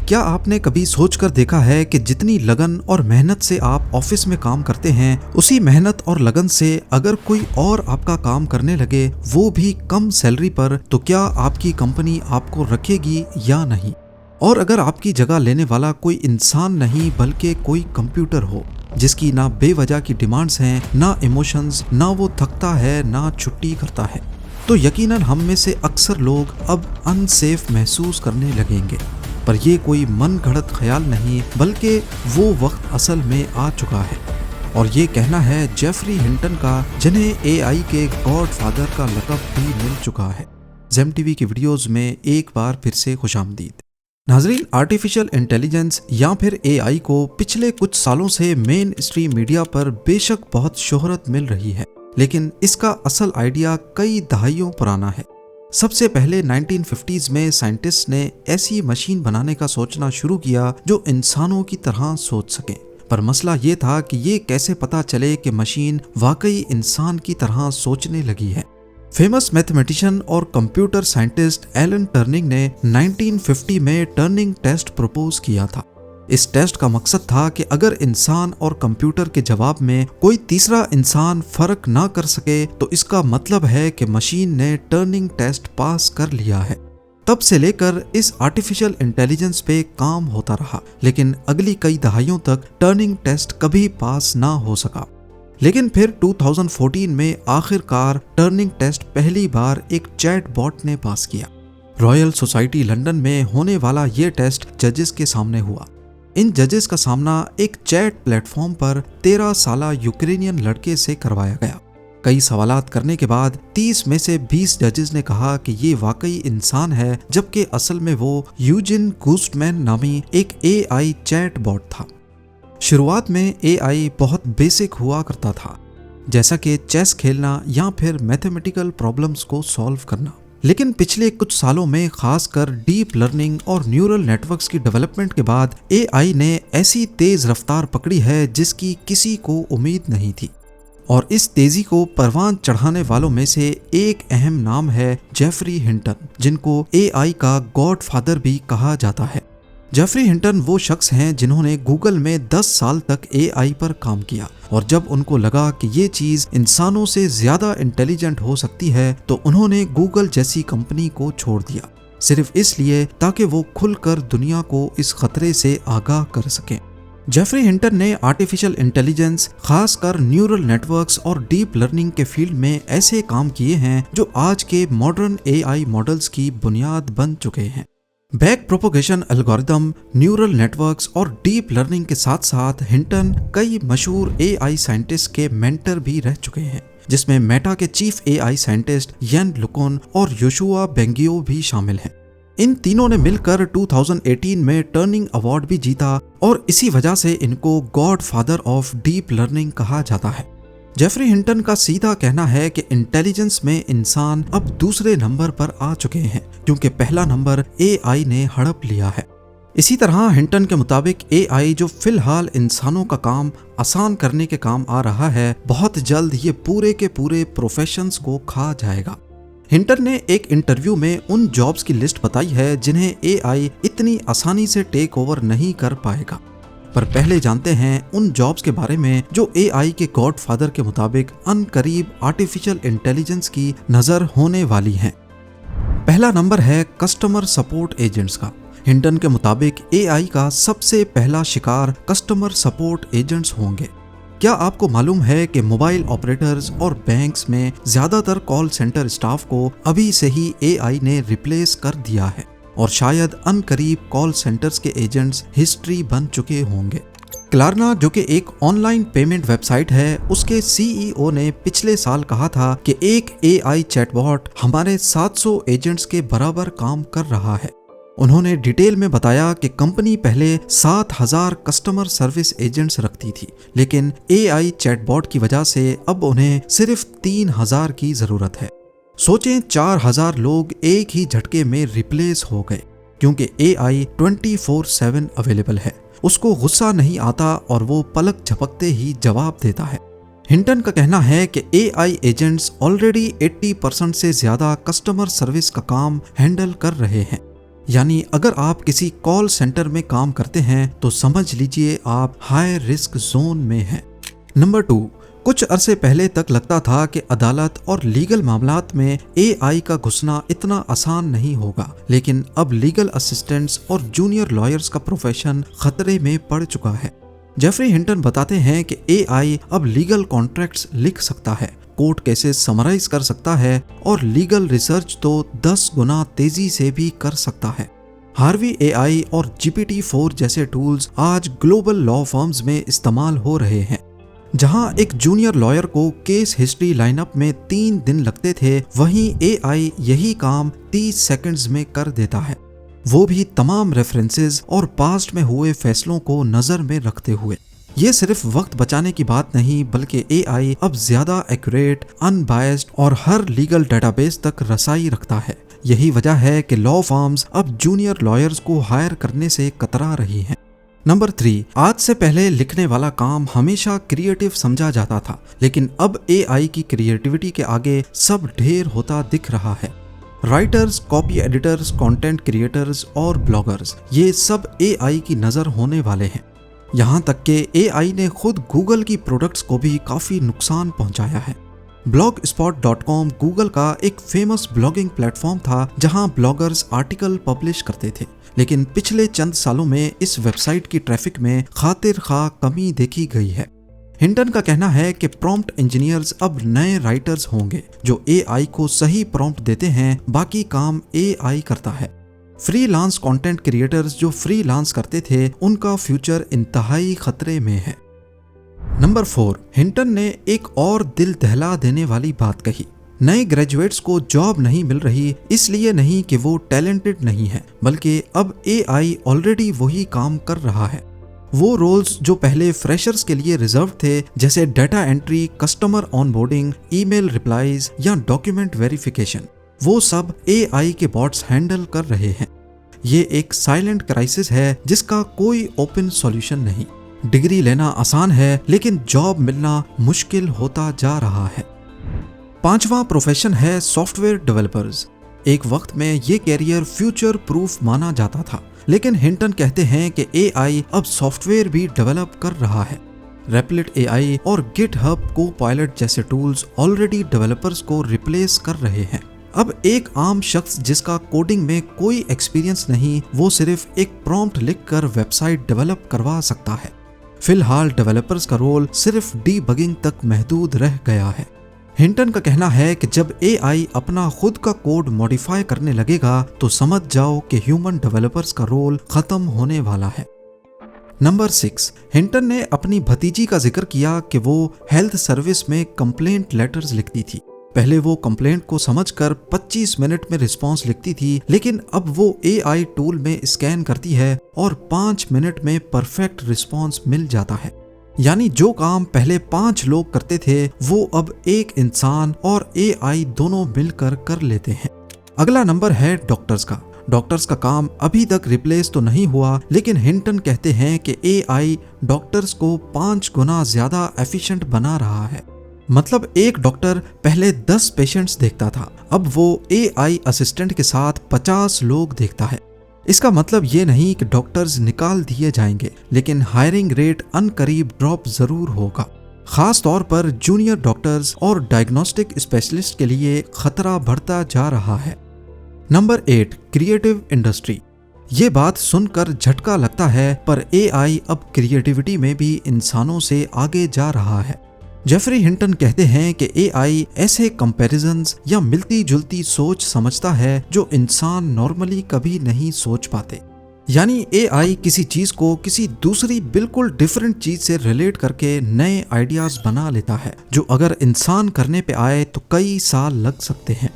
क्या आपने कभी सोचकर देखा है कि जितनी लगन और मेहनत से आप ऑफिस में काम करते हैं, उसी मेहनत और लगन से अगर कोई और आपका काम करने लगे, वो भी कम सैलरी पर, तो क्या आपकी कंपनी आपको रखेगी या नहीं? और अगर आपकी जगह लेने वाला कोई इंसान नहीं बल्कि कोई कंप्यूटर हो, जिसकी ना बेवजह की डिमांड्स हैं, ना इमोशंस, ना वो थकता है ना छुट्टी करता है, तो यकीनन हम में से अक्सर लोग अब अनसेफ महसूस करने लगेंगे। पर ये कोई मन घड़त ख्याल नहीं, बल्कि वो वक्त असल में आ चुका है। और ये कहना है जेफरी हिंटन का, जिन्हें एआई के गॉड फादर का लक़ब भी मिल चुका है। जेम टीवी की वीडियोस में एक बार फिर से खुशामदीद। नाजरीन, आर्टिफिशियल इंटेलिजेंस या फिर एआई को पिछले कुछ सालों से मेन स्ट्रीम मीडिया पर बेशक बहुत शोहरत मिल रही है, लेकिन इसका असल आइडिया कई दहाइयों पुराना है। सबसे पहले 1950s में साइंटिस्ट ने ऐसी मशीन बनाने का सोचना शुरू किया जो इंसानों की तरह सोच सके। पर मसला ये था कि ये कैसे पता चले कि मशीन वाकई इंसान की तरह सोचने लगी है। फेमस मैथमेटिशियन और कंप्यूटर साइंटिस्ट एलन टर्निंग ने 1950 में टर्निंग टेस्ट प्रपोज किया था। इस टेस्ट का मकसद था कि अगर इंसान और कंप्यूटर के जवाब में कोई तीसरा इंसान फर्क ना कर सके, तो इसका मतलब है कि मशीन ने टर्निंग टेस्ट पास कर लिया है। तब से लेकर इस आर्टिफिशियल इंटेलिजेंस पे काम होता रहा, लेकिन अगली कई दहाइयों तक टर्निंग टेस्ट कभी पास ना हो सका। लेकिन फिर 2014 में आखिरकार टर्निंग टेस्ट पहली बार एक चैट बॉट ने पास किया। रॉयल सोसाइटी लंदन में होने वाला ये टेस्ट जजेस के सामने हुआ। इन जजेस का सामना एक चैट प्लेटफॉर्म पर 13 साला यूक्रेनियन लड़के से करवाया गया। कई सवालात करने के बाद 30 में से 20 जजेस ने कहा कि ये वाकई इंसान है, जबकि असल में वो यूजिन गूस्टमैन नामी एक एआई चैट बॉट था। शुरुआत में एआई बहुत बेसिक हुआ करता था, जैसा कि चेस खेलना या फिर मैथमेटिकल प्रॉब्लम्स को सॉल्व करना। लेकिन पिछले कुछ सालों में खासकर डीप लर्निंग और न्यूरल नेटवर्क्स की डेवलपमेंट के बाद एआई ने ऐसी तेज रफ्तार पकड़ी है जिसकी किसी को उम्मीद नहीं थी। और इस तेजी को परवान चढ़ाने वालों में से एक अहम नाम है जेफरी हिंटन, जिनको एआई का गॉड फादर भी कहा जाता है। जेफरी हिंटन वो शख्स हैं जिन्होंने गूगल में 10 साल तक एआई पर काम किया, और जब उनको लगा कि ये चीज इंसानों से ज्यादा इंटेलिजेंट हो सकती है, तो उन्होंने गूगल जैसी कंपनी को छोड़ दिया, सिर्फ इसलिए ताकि वो खुलकर दुनिया को इस खतरे से आगाह कर सकें। जेफरी हिंटन ने आर्टिफिशियल इंटेलिजेंस, खासकर न्यूरल नेटवर्क्स और डीप लर्निंग के फील्ड में ऐसे काम किए हैं जो आज के मॉडर्न एआई मॉडल्स की बुनियाद बन चुके हैं। Back propagation algorithm, neural networks और डीप लर्निंग के साथ साथ हिंटन कई मशहूर एआई साइंटिस्ट के मेंटर भी रह चुके हैं, जिसमें मेटा के चीफ एआई साइंटिस्ट यान लुकोन और योशुआ बेंगियो भी शामिल हैं। इन तीनों ने मिलकर 2018 में टर्निंग अवार्ड भी जीता, और इसी वजह से इनको God father of deep learning कहा जाता है। जेफरी हिंटन का सीधा कहना है कि इंटेलिजेंस में इंसान अब दूसरे नंबर पर आ चुके हैं, क्योंकि पहला नंबर एआई ने हड़प लिया है। इसी तरह हिंटन के मुताबिक एआई, जो फिलहाल इंसानों का काम आसान करने के काम आ रहा है, बहुत जल्द ये पूरे के पूरे प्रोफेशंस को खा जाएगा। हिंटन ने एक इंटरव्यू में उन जॉब्स की लिस्ट बताई है जिन्हें एआई इतनी आसानी से टेक ओवर नहीं कर पाएगा। पर पहले जानते हैं उन जॉब्स के बारे में जो एआई के गॉड फादर के मुताबिक अनकरीब आर्टिफिशियल इंटेलिजेंस की नजर होने वाली हैं। पहला नंबर है कस्टमर सपोर्ट एजेंट्स का। हिंटन के मुताबिक एआई का सबसे पहला शिकार कस्टमर सपोर्ट एजेंट्स होंगे। क्या आपको मालूम है कि मोबाइल ऑपरेटर्स और बैंक्स में ज्यादातर कॉल सेंटर स्टाफ को अभी से ही एआई ने रिप्लेस कर दिया है, और शायद अनकरीब कॉल सेंटर्स के एजेंट्स हिस्ट्री बन चुके होंगे। क्लारना, जो कि एक ऑनलाइन पेमेंट वेबसाइट है, उसके सीईओ ने पिछले साल कहा था कि एक एआई चैटबॉट हमारे 700 एजेंट्स के बराबर काम कर रहा है। उन्होंने डिटेल में बताया कि कंपनी पहले 7000 कस्टमर सर्विस एजेंट्स रखती थी, लेकिन एआई चैटबॉट की वजह से अब उन्हें सिर्फ 3000 की जरूरत है। सोचें, 4000 लोग एक ही झटके में रिप्लेस हो गए, क्योंकि एआई 24/7 अवेलेबल है। उसको गुस्सा नहीं आता और वो पलक झपकते ही जवाब देता है। हिंटन का कहना है कि एआई एजेंट्स ऑलरेडी 80% से ज्यादा कस्टमर सर्विस का काम हैंडल कर रहे हैं। यानी अगर आप किसी कॉल सेंटर में काम करते हैं तो समझ लीजिए आप हाई रिस्क जोन में हैं। नंबर 2, कुछ अरसे पहले तक लगता था कि अदालत और लीगल मामलात में एआई का घुसना इतना आसान नहीं होगा, लेकिन अब लीगल असिस्टेंट्स और जूनियर लॉयर्स का प्रोफेशन खतरे में पड़ चुका है। जेफरी हिंटन बताते हैं कि एआई अब लीगल कॉन्ट्रैक्ट्स लिख सकता है, कोर्ट केसेस समराइज कर सकता है और लीगल रिसर्च तो 10 गुना तेजी से भी कर सकता है। हार्वी एआई और GPT-4 जैसे टूल्स आज ग्लोबल लॉ फर्म्स में इस्तेमाल हो रहे हैं। जहां एक जूनियर लॉयर को केस हिस्ट्री लाइनअप में 3 दिन लगते थे, वहीं एआई यही काम 30 सेकंड्स में कर देता है, वो भी तमाम रेफरेंसेस और पास्ट में हुए फैसलों को नजर में रखते हुए। ये सिर्फ वक्त बचाने की बात नहीं, बल्कि एआई अब ज्यादा एक्यूरेट, अनबायस्ड और हर लीगल डेटाबेस तक रसाई रखता है। यही वजह है कि लॉ फर्म्स अब जूनियर लॉयर्स को हायर करने से कतरा रही हैं। नंबर 3, आज से पहले लिखने वाला काम हमेशा क्रिएटिव समझा जाता था, लेकिन अब एआई की क्रिएटिविटी के आगे सब ढेर होता दिख रहा है। Writers, copy editors, content creators और ब्लॉगर्स, ये सब एआई की नज़र होने वाले हैं। यहाँ तक कि एआई ने खुद गूगल की प्रोडक्ट्स को भी काफ़ी नुकसान पहुँचाया है। blogspot.com गूगल का एक फेमस ब्लॉगिंग प्लेटफॉर्म था जहां ब्लॉगर्स आर्टिकल पब्लिश करते थे, लेकिन पिछले चंद सालों में इस वेबसाइट की ट्रैफिक में खातिर खा कमी देखी गई है। हिंटन का कहना है कि प्रॉम्प्ट इंजीनियर्स अब नए राइटर्स होंगे जो एआई को सही प्रॉम्प्ट देते हैं, बाकी काम एआई करता है। फ्रीलांस कंटेंट क्रिएटर्स जो फ्रीलांस करते थे, उनका फ्यूचर इंतहाई खतरे में है। नंबर 4, हिंटन ने एक और दिल दहला देने वाली बात कही। नए ग्रेजुएट्स को जॉब नहीं मिल रही, इसलिए नहीं कि वो टैलेंटेड नहीं है, बल्कि अब एआई ऑलरेडी वही काम कर रहा है। वो रोल्स जो पहले फ्रेशर्स के लिए रिजर्व थे, जैसे data entry, customer onboarding, email replies या डॉक्यूमेंट वेरिफिकेशन, वो सब एआई के बॉट्स हैंडल कर रहे हैं। ये एक साइलेंट क्राइसिस है जिसका कोई ओपन सॉल्यूशन नहीं। डिग्री लेना आसान है, लेकिन जॉब मिलना मुश्किल होता जा रहा है। 5वां प्रोफेशन है सॉफ्टवेयर डेवलपर्स। एक वक्त में ये कैरियर फ्यूचर प्रूफ माना जाता था, लेकिन हिंटन कहते हैं कि एआई अब सॉफ्टवेयर भी डेवलप कर रहा है। रेपलिट एआई और गिटहब कोपायलट जैसे टूल्स ऑलरेडी डेवलपर्स को रिप्लेस कर रहे हैं। अब एक आम शख्स जिसका कोडिंग में कोई एक्सपीरियंस नहीं, वो सिर्फ एक प्रॉम्प्ट लिखकर वेबसाइट डेवलप करवा सकता है। फिलहाल डेवलपर्स का रोल सिर्फ डीबगिंग तक महदूद रह गया है। हिंटन का कहना है कि जब एआई अपना खुद का कोड मॉडिफाई करने लगेगा तो समझ जाओ कि ह्यूमन डेवलपर्स का रोल खत्म होने वाला है। नंबर 6, हिंटन ने अपनी भतीजी का जिक्र किया कि वो हेल्थ सर्विस में कंप्लेंट लेटर्स लिखती थी। पहले वो कंप्लेंट को समझकर 25 मिनट में रिस्पॉन्स लिखती थी, लेकिन अब वो एआई टूल में स्कैन करती है और 5 मिनट में परफेक्ट रिस्पॉन्स मिल जाता है। यानी जो काम पहले 5 लोग करते थे, वो अब एक इंसान और एआई दोनों मिलकर कर लेते हैं। अगला नंबर है डॉक्टर्स का। डॉक्टर्स का काम अभी तक रिप्लेस तो नहीं हुआ, लेकिन हिंटन कहते हैं कि एआई डॉक्टर्स को 5 गुना ज्यादा एफिशिएंट बना रहा है। मतलब एक डॉक्टर पहले 10 पेशेंट्स देखता था, अब वो एआई असिस्टेंट के साथ 50 लोग देखता है। इसका मतलब ये नहीं कि डॉक्टर्स निकाल दिए जाएंगे, लेकिन हायरिंग रेट अनकरीब ड्रॉप जरूर होगा। खास तौर पर जूनियर डॉक्टर्स और डायग्नोस्टिक स्पेशलिस्ट के लिए खतरा बढ़ता जा रहा है। Number 8, creative industry. ये बात सुनकर झटका लगता है, पर एआई अब क्रिएटिविटी में भी इंसानों से आगे जा रहा है। जेफरी हिंटन कहते हैं कि एआई ऐसे कंपैरिजंस या मिलती जुलती सोच समझता है जो इंसान नॉर्मली कभी नहीं सोच पाते। यानी एआई किसी चीज को किसी दूसरी बिल्कुल डिफरेंट चीज से रिलेट करके नए आइडियाज बना लेता है, जो अगर इंसान करने पे आए तो कई साल लग सकते हैं।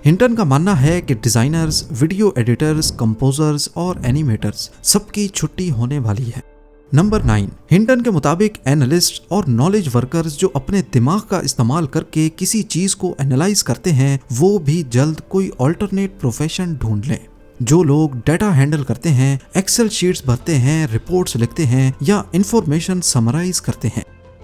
हिंटन का मानना है कि डिजाइनर्स, वीडियो एडिटर्स, कंपोजर्स और एनिमेटर्स सबकी छुट्टी होने वाली है। नंबर 9, हिंटन के मुताबिक एनालिस्ट और नॉलेज वर्कर्स जो अपने दिमाग का इस्तेमाल करके किसी चीज को एनालाइज करते हैं, वो भी जल्द कोई अल्टरनेट प्रोफेशन ढूंढ लें। जो लोग डाटा हैंडल करते हैं, एक्सेल शीट्स भरते हैं, रिपोर्ट्स लिखते हैं या इंफॉर्मेशन समराइज करते हैं,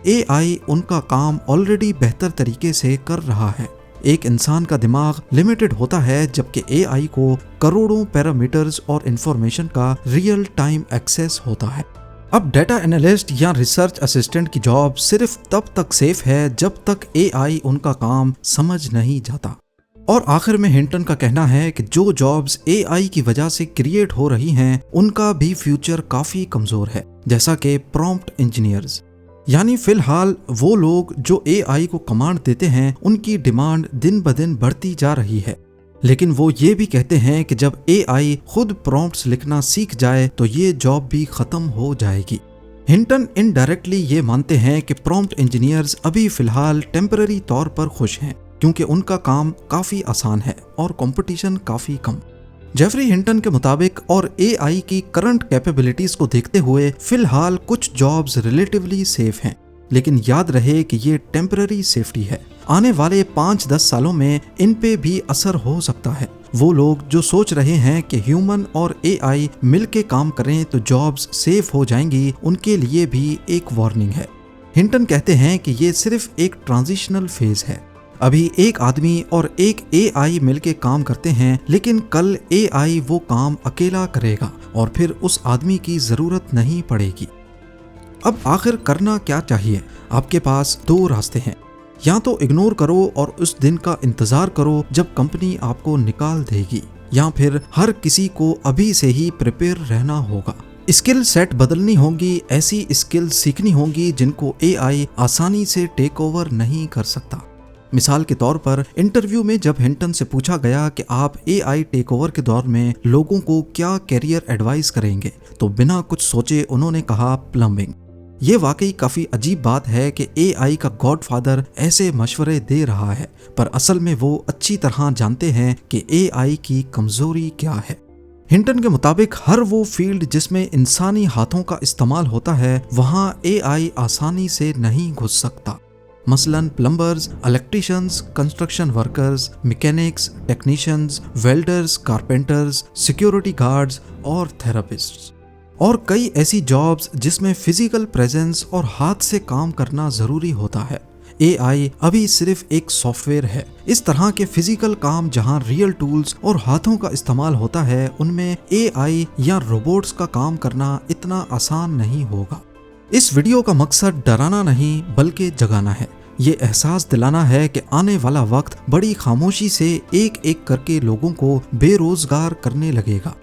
एआई उनका काम ऑलरेडी बेहतर तरीके से कर रहा है। एक इंसान का दिमाग लिमिटेड होता है, जबकि एआई को करोड़ों पैरामीटर्स और इंफॉर्मेशन का रियल टाइम एक्सेस होता है। अब डाटा एनालिस्ट या रिसर्च असिस्टेंट की जॉब सिर्फ तब तक सेफ है जब तक एआई उनका काम समझ नहीं जाता। और आखिर में हिंटन का कहना है कि जो जॉब्स एआई की वजह से क्रिएट हो रही हैं, उनका भी फ्यूचर काफी कमजोर है, जैसा कि प्रॉम्प्ट इंजीनियर्स। यानी फिलहाल वो लोग जो एआई को कमांड देते हैं, उनकी डिमांड दिन ब दिन बढ़ती जा रही है। लेकिन वो ये भी कहते हैं कि जब एआई खुद प्रॉम्प्ट्स लिखना सीख जाए तो ये जॉब भी खत्म हो जाएगी। हिंटन इनडायरेक्टली ये मानते हैं कि प्रॉम्प्ट इंजीनियर्स अभी फिलहाल टेम्पररी तौर पर खुश हैं, क्योंकि उनका काम काफी आसान है और कंपटीशन काफी कम। जेफरी हिंटन के मुताबिक और एआई की करंट कैपेबिलिटीज को देखते हुए फिलहाल कुछ जॉब्स रिलेटिवली सेफ हैं, लेकिन याद रहे कि ये टेम्पररी सेफ्टी है। आने वाले 5-10 सालों में इन पे भी असर हो सकता है। वो लोग जो सोच रहे हैं कि ह्यूमन और एआई मिलके काम करें तो जॉब्स सेफ हो जाएंगी, उनके लिए भी एक वार्निंग है। हिंटन कहते हैं कि ये सिर्फ एक ट्रांजिशनल फेज है। अभी एक आदमी और एक एआई मिलके काम करते हैं, लेकिन कल एआई वो काम अकेला करेगा और फिर उस आदमी की जरूरत नहीं पड़ेगी। अब आखिर करना क्या चाहिए? आपके पास 2 रास्ते हैं। या तो इग्नोर करो और उस दिन का इंतजार करो जब कंपनी आपको निकाल देगी, या फिर हर किसी को अभी से ही प्रिपेयर रहना होगा। स्किल सेट बदलनी होगी, ऐसी स्किल सीखनी होगी जिनको एआई आसानी से टेक ओवर नहीं कर सकता। मिसाल के तौर पर इंटरव्यू में जब हिंटन से पूछा गया कि आप एआई टेक ओवर के दौर में लोगों को क्या कैरियर एडवाइस करेंगे, तो बिना कुछ सोचे उन्होंने कहा प्लम्बिंग। ये वाकई काफी अजीब बात है कि एआई का गॉडफादर ऐसे मशवरे दे रहा है, पर असल में वो अच्छी तरह जानते हैं कि एआई की कमजोरी क्या है। हिंटन के मुताबिक हर वो फील्ड जिसमें इंसानी हाथों का इस्तेमाल होता है, वहाँ एआई आसानी से नहीं घुस सकता। मसलन plumbers, electricians, construction workers, mechanics, technicians, welders, carpenters, security guards और थेरेपिस्ट्स, और कई ऐसी जॉब्स जिसमें फिजिकल प्रेजेंस और हाथ से काम करना जरूरी होता है। एआई अभी सिर्फ एक सॉफ्टवेयर है। इस तरह के फिजिकल काम जहां रियल टूल्स और हाथों का इस्तेमाल होता है, उनमें एआई या रोबोट्स का काम करना इतना आसान नहीं होगा। इस वीडियो का मकसद डराना नहीं बल्कि जगाना है। ये एहसास दिलाना है कि आने वाला वक्त बड़ी खामोशी से एक एक करके लोगों को बेरोजगार करने लगेगा।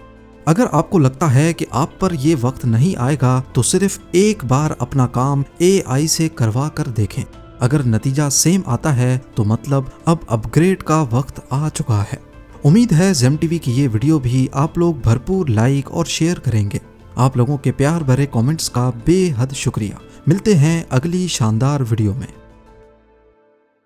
अगर आपको लगता है कि आप पर ये वक्त नहीं आएगा, तो सिर्फ एक बार अपना काम एआई से करवा कर देखें। अगर नतीजा सेम आता है तो मतलब अब अपग्रेड का वक्त आ चुका है। उम्मीद है जेम टीवी की ये वीडियो भी आप लोग भरपूर लाइक और शेयर करेंगे। आप लोगों के प्यार भरे कमेंट्स का बेहद शुक्रिया। मिलते हैं अगली शानदार वीडियो में।